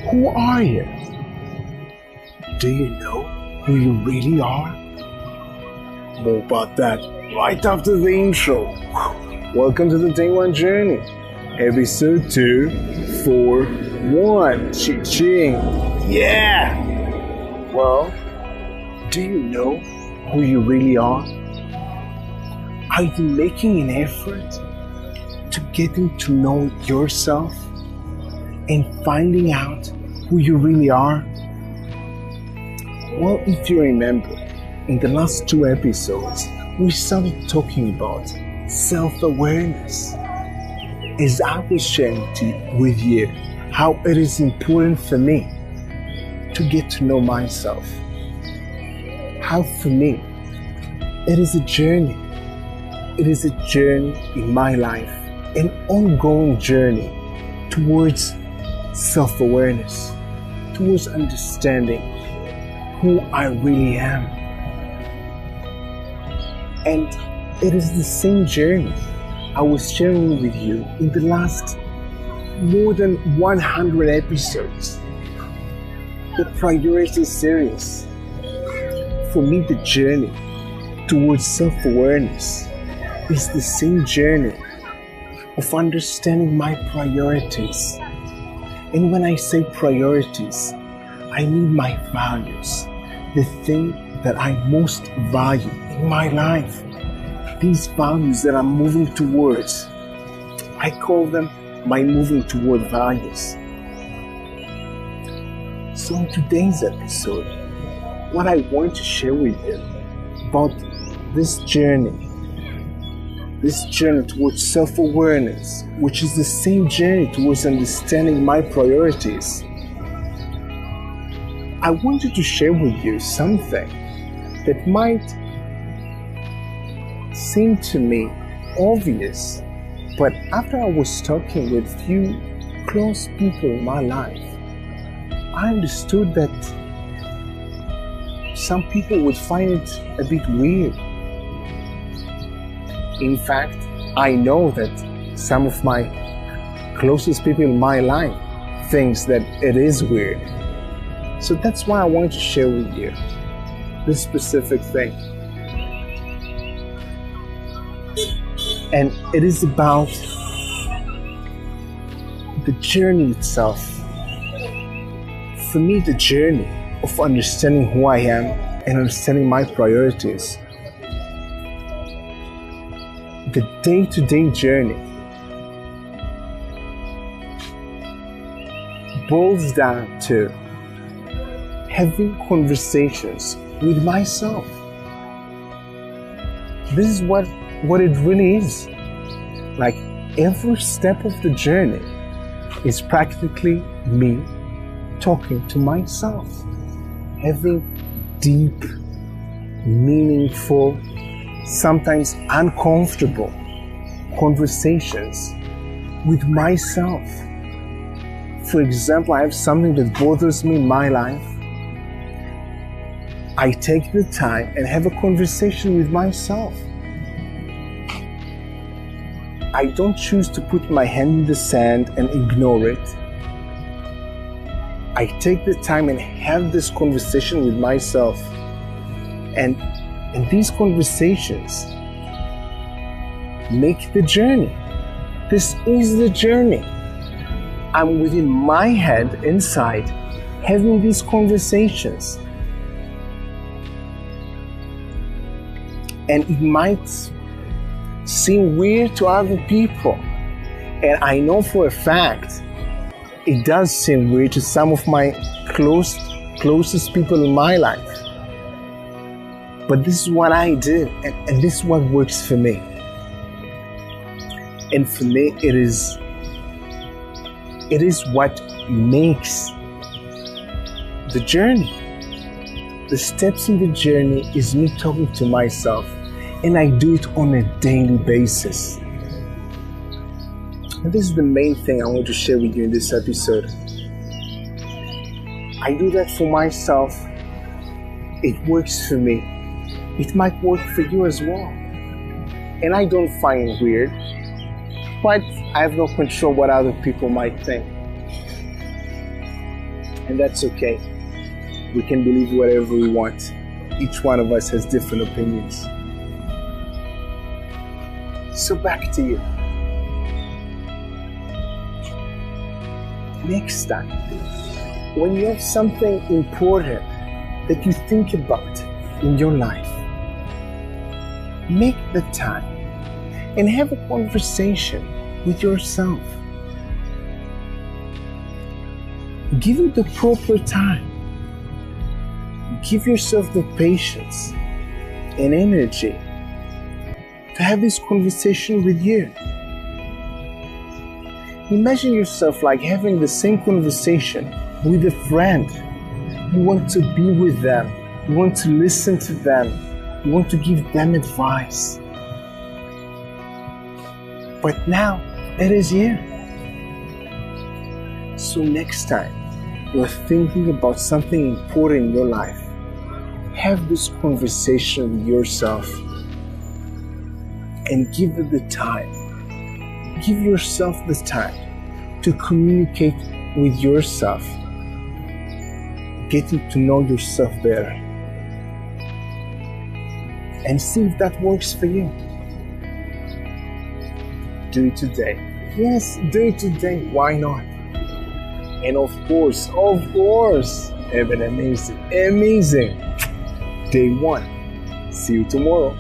Who are you? Do you know who you really are? More about that right after the intro. Welcome to the Day One Journey, episode 241. Ching. Yeah! Well, do you know who you really are? Are you making an effort to getting to know yourself and finding out who you really are? Well, if you remember, in the last 2 episodes, we started talking about self-awareness. As I was sharing with you how it is important for me to get to know myself. How for me, it is a journey. It is a journey in my life, an ongoing journey towards self-awareness, towards understanding who I really am. And it is the same journey I was sharing with you in the last more than 100 episodes. The Priority series. For me, the journey towards self-awareness is the same journey of understanding my priorities. And when I say priorities, I mean my values, the thing that I most value in my life. These values that I'm moving towards, I call them my moving toward values. So in today's episode, what I want to share with you about this journey towards self-awareness, which is the same journey towards understanding my priorities. I wanted to share with you something that might seem to me obvious, but after I was talking with few close people in my life, I understood that some people would find it a bit weird. In fact, I know that some of my closest people in my life thinks that it is weird. So that's why I wanted to share with you this specific thing. And it is about the journey itself. For me, the journey of understanding who I am and understanding my priorities. The day-to-day journey boils down to having conversations with myself. This is what it really is. Like every step of the journey is practically me talking to myself, having deep, meaningful, sometimes uncomfortable conversations with myself. For example, I have something that bothers me in my life. I take the time and have a conversation with myself. I don't choose to put my hand in the sand and ignore it. I take the time and have this conversation with myself. And these conversations make the journey. This is the journey. I'm within my head, inside, having these conversations. And it might seem weird to other people. And I know for a fact, it does seem weird to some of my closest people in my life. But this is what I do, and this is what works for me. And for me, it is what makes the journey. The steps in the journey is me talking to myself, and I do it on a daily basis. And this is the main thing I want to share with you in this episode. I do that for myself. It works for me. It might work for you as well. And I don't find it weird, but I have no control what other people might think. And that's okay. We can believe whatever we want. Each one of us has different opinions. So back to you. Next time, when you have something important that you think about in your life, make the time and have a conversation with yourself. Give it the proper time. Give yourself the patience and energy to have this conversation with you. Imagine yourself like having the same conversation with a friend. You want to be with them. You want to listen to them. You want to give them advice. But now it is here. So next time you're thinking about something important in your life, have this conversation with yourself and give it the time. Give yourself the time to communicate with yourself, getting to know yourself better, and see if that works for you. Do it today. Yes, do it today. Why not? And of course, have an amazing day one. See you tomorrow.